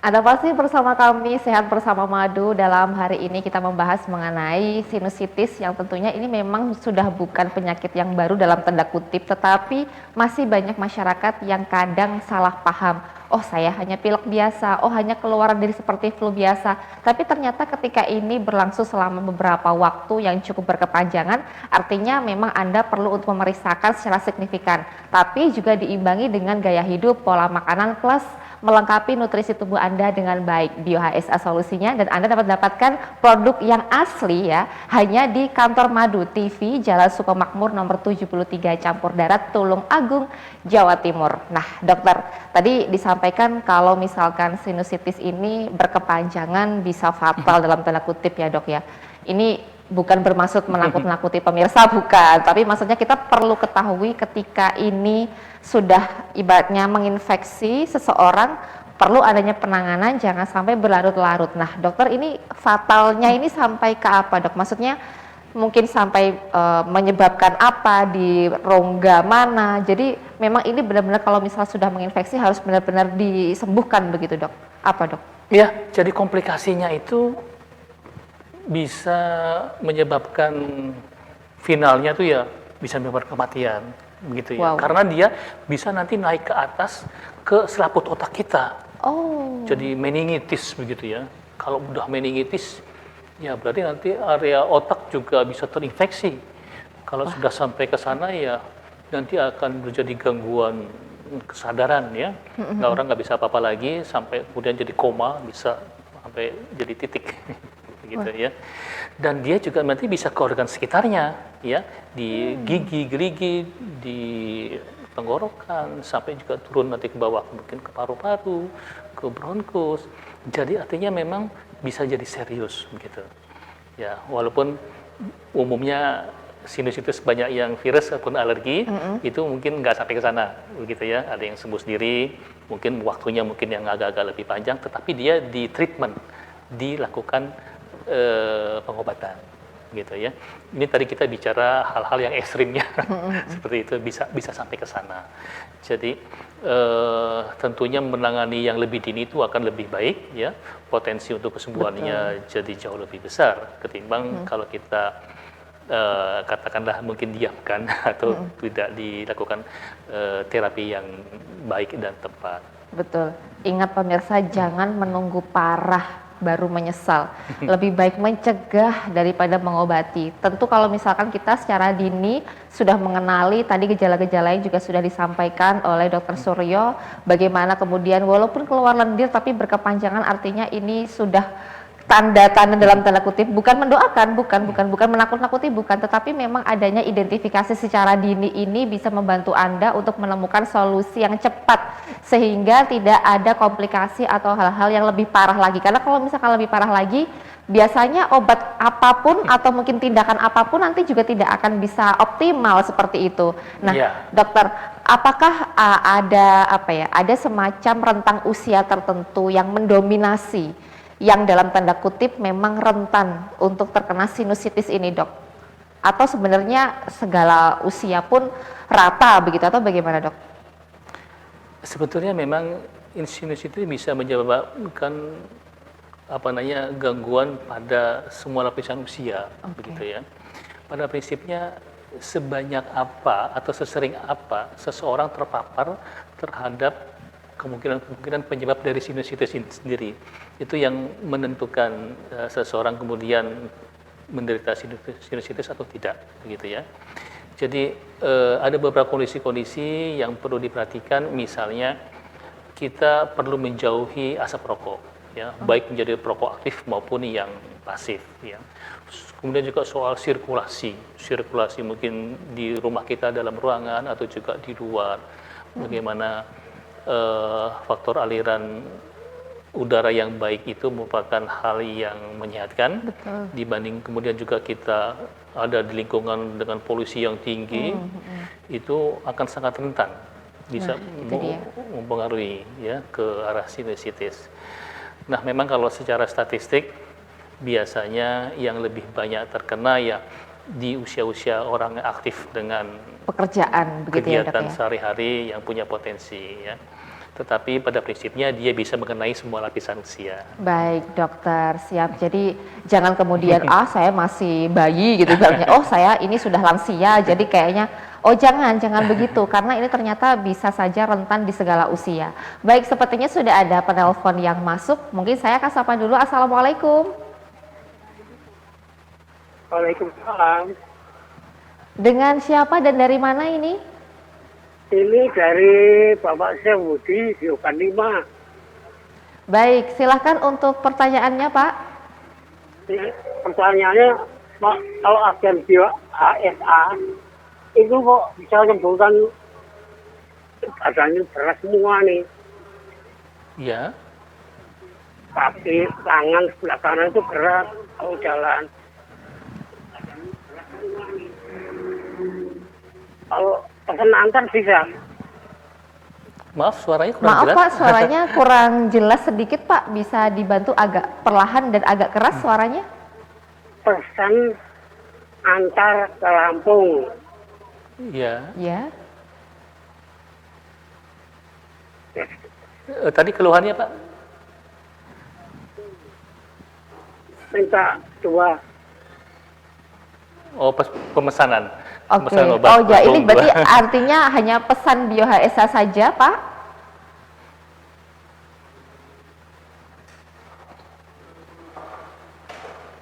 Anda pasti bersama kami Sehat Bersama Madu. Dalam hari ini kita membahas mengenai sinusitis yang tentunya ini memang sudah bukan penyakit yang baru dalam tanda kutip, tetapi masih banyak masyarakat yang kadang salah paham. Oh, saya hanya pilek biasa, oh hanya keluaran diri seperti flu biasa. Tapi ternyata ketika ini berlangsung selama beberapa waktu yang cukup berkepanjangan, artinya memang Anda perlu untuk memeriksakan secara signifikan. Tapi juga diimbangi dengan gaya hidup, pola makanan, plus melengkapi nutrisi tubuh Anda dengan baik. BioHSA solusinya, dan Anda dapat dapatkan produk yang asli ya hanya di Kantor Madu TV Jalan Sukomakmur nomor 73 Campur Darat, Tulung Agung, Jawa Timur. Nah, dokter, tadi disampaikan kalau misalkan sinusitis ini berkepanjangan bisa fatal dalam tanda kutip ya, Dok ya. Ini bukan bermaksud menakut-nakuti pemirsa, bukan, tapi maksudnya kita perlu ketahui ketika ini sudah ibaratnya menginfeksi seseorang, perlu adanya penanganan, jangan sampai berlarut-larut. Nah, dokter, ini fatalnya ini sampai ke apa, Dok? Maksudnya mungkin sampai menyebabkan apa, di rongga mana. Jadi memang ini benar-benar kalau misal sudah menginfeksi harus benar-benar disembuhkan begitu, Dok. Apa, Dok? Ya, jadi komplikasinya itu bisa menyebabkan finalnya tuh ya bisa menyebabkan kematian begitu ya. Wow. Karena dia bisa nanti naik ke atas ke selaput otak kita. Oh. Jadi meningitis begitu ya. Kalau udah meningitis ya berarti nanti area otak juga bisa terinfeksi. Kalau sudah sampai ke sana ya nanti akan terjadi gangguan kesadaran ya. Orang nggak bisa apa-apa lagi sampai kemudian jadi koma, bisa sampai jadi titik. Gitu ya. Dan dia juga nanti bisa ke organ sekitarnya ya, di gigi, gerigi, di tenggorokan, sampai juga turun nanti ke bawah, mungkin ke paru-paru, ke bronkus. Jadi artinya memang bisa jadi serius begitu. Ya, walaupun umumnya sinusitis banyak yang virus ataupun alergi, itu mungkin nggak sampai ke sana begitu ya. Ada yang sembuh sendiri, mungkin waktunya mungkin yang agak-agak lebih panjang, tetapi dia di treatment, dilakukan pengobatan gitu ya. Ini tadi kita bicara hal-hal yang ekstrimnya seperti itu, bisa sampai ke sana. Jadi tentunya menangani yang lebih dini itu akan lebih baik ya, potensi untuk kesembuhannya jadi jauh lebih besar ketimbang kalau kita katakanlah mungkin diamkan atau tidak dilakukan terapi yang baik dan tepat. Betul. Ingat pemirsa, jangan menunggu parah baru menyesal. Lebih baik mencegah daripada mengobati. Tentu kalau misalkan kita secara dini sudah mengenali, tadi gejala-gejala yang juga sudah disampaikan oleh Dr. Suryo, bagaimana kemudian walaupun keluar lendir tapi berkepanjangan, artinya ini sudah tanda-tanda dalam tanda kutip, bukan mendoakan, bukan menakut-nakuti, bukan, tetapi memang adanya identifikasi secara dini ini bisa membantu Anda untuk menemukan solusi yang cepat sehingga tidak ada komplikasi atau hal-hal yang lebih parah lagi. Karena kalau misalkan lebih parah lagi, biasanya obat apapun atau mungkin tindakan apapun nanti juga tidak akan bisa optimal seperti itu. Nah, dokter, apakah ada semacam rentang usia tertentu yang mendominasi, yang dalam tanda kutip memang rentan untuk terkena sinusitis ini, Dok? Atau sebenarnya segala usia pun rata begitu, atau bagaimana, Dok? Sebetulnya memang sinusitis bisa menyebabkan gangguan pada semua lapisan usia, begitu ya. Pada prinsipnya sebanyak apa atau sesering apa seseorang terpapar terhadap kemungkinan penyebab dari sinusitis ini sendiri, itu yang menentukan seseorang kemudian menderita sinusitis atau tidak, begitu ya. Jadi ada beberapa kondisi-kondisi yang perlu diperhatikan, misalnya kita perlu menjauhi asap rokok, ya, baik menjadi perokok aktif maupun yang pasif, ya. Kemudian juga soal sirkulasi mungkin di rumah kita dalam ruangan atau juga di luar, bagaimana faktor aliran udara yang baik itu merupakan hal yang menyehatkan. Betul. Dibanding kemudian juga kita ada di lingkungan dengan polusi yang tinggi, itu akan sangat rentan bisa mempengaruhi ya ke arah sinusitis. Nah, memang kalau secara statistik biasanya yang lebih banyak terkena ya di usia-usia orang yang aktif dengan pekerjaan begitu, kegiatan ya, Dok, ya? sehari-hari yang punya potensi ya. tetapi pada prinsipnya dia bisa mengenai semua lapisan usia. Baik, dokter, siap. Jadi jangan kemudian saya masih bayi gitu bilangnya. Oh, saya ini sudah lansia. Jadi kayaknya jangan begitu karena ini ternyata bisa saja rentan di segala usia. Baik, sepertinya sudah ada penelpon yang masuk. Mungkin saya akan sapa dulu. Assalamualaikum. Waalaikumsalam. Dengan siapa dan dari mana ini? Ini dari Bapak Syahbudi di Okan 5. Baik, silahkan untuk pertanyaannya, Pak. Pertanyaannya, Pak, kalau agen bio ASA itu kok bisa menyembuhkan badannya berat semua nih. Ya, Kaki, tangan sebelah kanan itu berat kalau jalan. Kalau pesan antar bisa. maaf suaranya kurang Maaf jelas. Pak, suaranya kurang jelas sedikit Pak. Bisa dibantu agak perlahan dan agak keras suaranya? Pesan antar ke Lampung. Ya, Ya. tadi keluhannya Pak? Minta 2. Oh, pemesanan. Oke. Pemesanan obat. Oh ya, ini Dua. berarti artinya hanya pesan Bio HSA saja, Pak?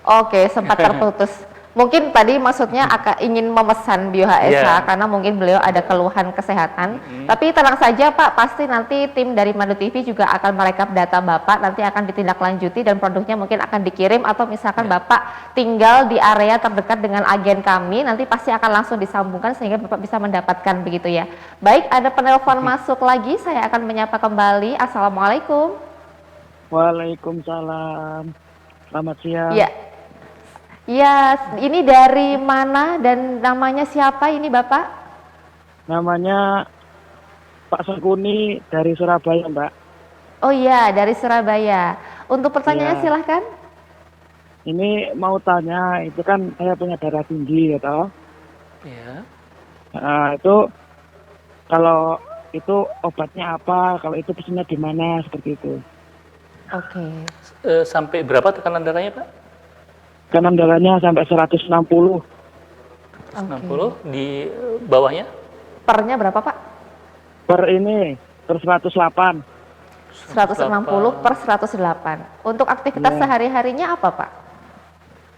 Oke, sempat terputus. Mungkin tadi maksudnya ingin memesan Bio HSA Iya. karena mungkin beliau ada keluhan kesehatan. Tapi tenang saja Pak, pasti nanti tim dari Madu TV juga akan merekap data Bapak, nanti akan ditindaklanjuti dan produknya mungkin akan dikirim atau misalkan Bapak tinggal di area terdekat dengan agen kami, nanti pasti akan langsung disambungkan sehingga Bapak bisa mendapatkan begitu ya. Baik, ada penelpon masuk lagi, saya akan menyapa kembali. Assalamualaikum. Waalaikumsalam. Selamat siang. Ya. Ya, ini dari mana dan namanya siapa ini Bapak? Namanya Pak Sangkuni dari Surabaya, Mbak. Oh iya, dari Surabaya. Untuk pertanyaannya Ya. silahkan. Ini mau tanya, itu kan saya punya darah tinggi ya toh. Ya. Nah, itu kalau itu obatnya apa? Kalau itu pesannya di mana? Seperti itu. Oke. Sampai berapa tekanan darahnya Pak? Kanan darahnya sampai 160. 160. Di bawahnya? Pernya berapa Pak? Per ini, per 108. 160 per 108. Untuk aktivitas Ya. sehari-harinya apa Pak?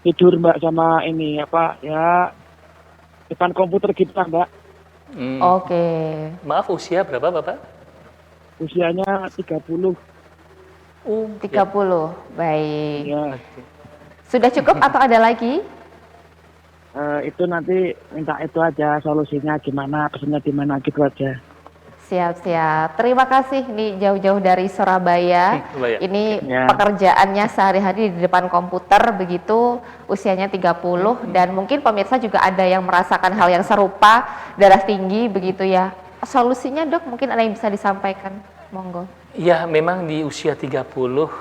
Tidur, Mbak, sama ini apa ya, depan komputer gitu lah, Mbak. Hmm. Oke. Maaf, usia berapa Bapak? Usianya 30. 30. Baik. Ya. Sudah cukup atau ada lagi? Itu nanti minta itu aja solusinya gimana, pesannya di mana gitu aja. Siap-siap. Terima kasih nih jauh-jauh dari Surabaya. Surabaya. Ini Ya. pekerjaannya sehari-hari di depan komputer begitu, usianya 30 dan mungkin pemirsa juga ada yang merasakan hal yang serupa, darah tinggi begitu ya. Solusinya Dok, mungkin ada yang bisa disampaikan. Monggo. Ya, memang di usia 30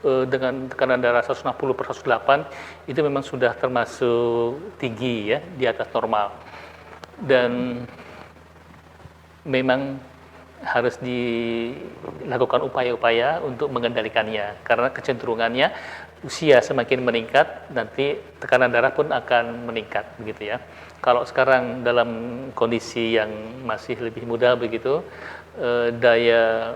dengan tekanan darah 160 per 108 itu memang sudah termasuk tinggi ya, di atas normal. Dan memang harus dilakukan upaya-upaya untuk mengendalikannya karena kecenderungannya usia semakin meningkat nanti tekanan darah pun akan meningkat begitu ya. Kalau sekarang dalam kondisi yang masih lebih muda begitu, daya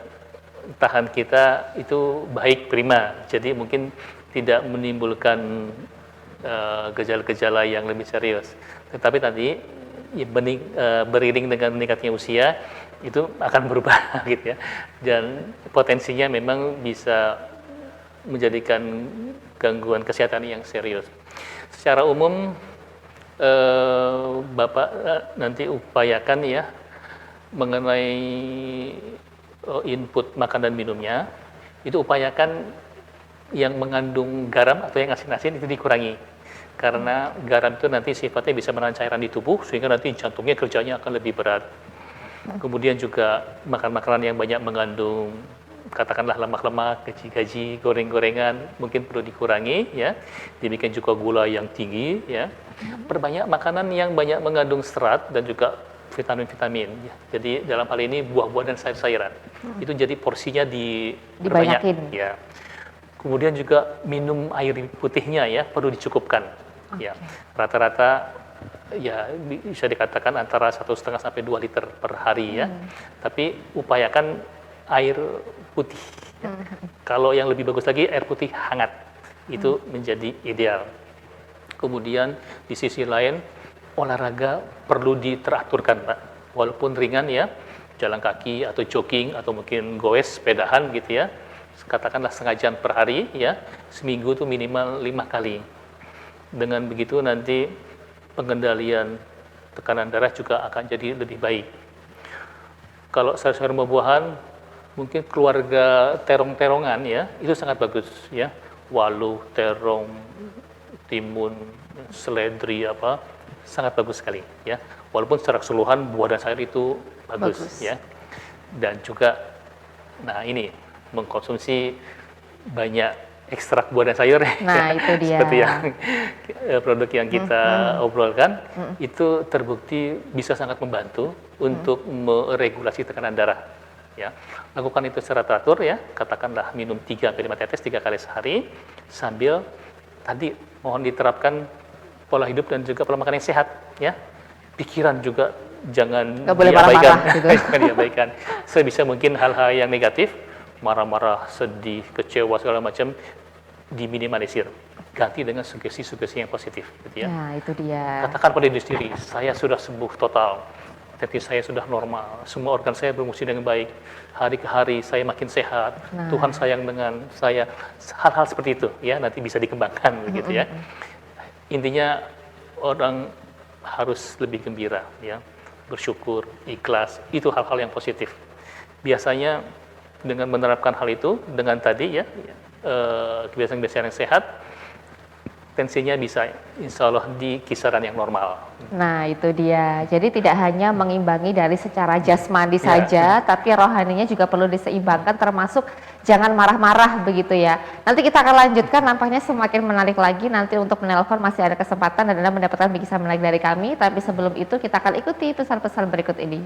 tahan kita itu baik, prima, jadi mungkin tidak menimbulkan gejala-gejala yang lebih serius. Tetapi tadi ya, beriring dengan meningkatnya usia itu akan berubah gitu ya, dan potensinya memang bisa menjadikan gangguan kesehatan yang serius. Secara umum Bapak nanti upayakan ya mengenai input makan dan minumnya, itu upayakan yang mengandung garam atau yang asin-asin itu dikurangi. Karena garam itu nanti sifatnya bisa menahan cairan di tubuh sehingga nanti jantungnya kerjanya akan lebih berat. Kemudian juga makan makanan yang banyak mengandung katakanlah lemak-lemak, gaji-gaji, goreng-gorengan mungkin perlu dikurangi ya. Demikian juga gula yang tinggi ya. Perbanyak makanan yang banyak mengandung serat dan juga vitamin-vitamin. Ya. Jadi dalam hal ini buah-buah dan sayur-sayuran. Itu jadi porsinya Dibanyakin. ya. Kemudian juga minum air putihnya ya perlu dicukupkan. Ya. Rata-rata ya bisa dikatakan antara 1,5 sampai 2 liter per hari ya. Tapi upayakan air putih. Ya. Kalau yang lebih bagus lagi air putih hangat. Itu menjadi ideal. Kemudian di sisi lain olahraga perlu diteraturkan, Pak. Walaupun ringan ya, jalan kaki atau jogging atau mungkin goes, sepedahan gitu ya. Katakanlah setengah jam per hari ya, seminggu itu minimal 5 kali. Dengan begitu nanti pengendalian tekanan darah juga akan jadi lebih baik. Kalau sayur-sayur buah-buahan, mungkin keluarga terong-terongan ya, itu sangat bagus ya. Waluh, terong, timun, seledri sangat bagus sekali ya. Walaupun secara keseluruhan buah dan sayur itu bagus. Ya. Dan juga nah ini mengkonsumsi banyak ekstrak buah dan sayur. Nah, itu dia. Seperti yang produk yang kita obrolkan itu terbukti bisa sangat membantu untuk meregulasi tekanan darah. Ya, lakukan itu secara teratur ya, katakanlah minum 3-5 tetes 3 kali sehari sambil tadi mohon diterapkan pola hidup dan juga pola makan yang sehat ya. Pikiran juga jangan diabaikan. Gitu. Jangan diabaikan. Sebisa mungkin hal-hal yang negatif, marah-marah, sedih, kecewa segala macam diminimalisir. Ganti dengan sugesti-sugesti yang positif gitu ya. Nah, itu dia. Katakan pada diri sendiri, saya sudah sembuh total. Tapi saya sudah normal, semua organ saya berfungsi dengan baik, hari ke hari saya makin sehat, Tuhan sayang dengan saya, hal-hal seperti itu ya nanti bisa dikembangkan begitu ya. Intinya orang harus lebih gembira ya, bersyukur, ikhlas, itu hal-hal yang positif. Biasanya dengan menerapkan hal itu, dengan tadi ya kebiasaan-kebiasaan yang sehat, tensinya bisa insya Allah di kisaran yang normal. Nah, itu dia. Jadi tidak hanya mengimbangi dari secara jasmani saja, tapi rohaninya juga perlu diseimbangkan, termasuk jangan marah-marah begitu ya. Nanti kita akan lanjutkan, nampaknya semakin menarik lagi. Nanti untuk menelpon masih ada kesempatan dan Anda mendapatkan bingkisan menarik dari kami. Tapi sebelum itu kita akan ikuti pesan-pesan berikut ini.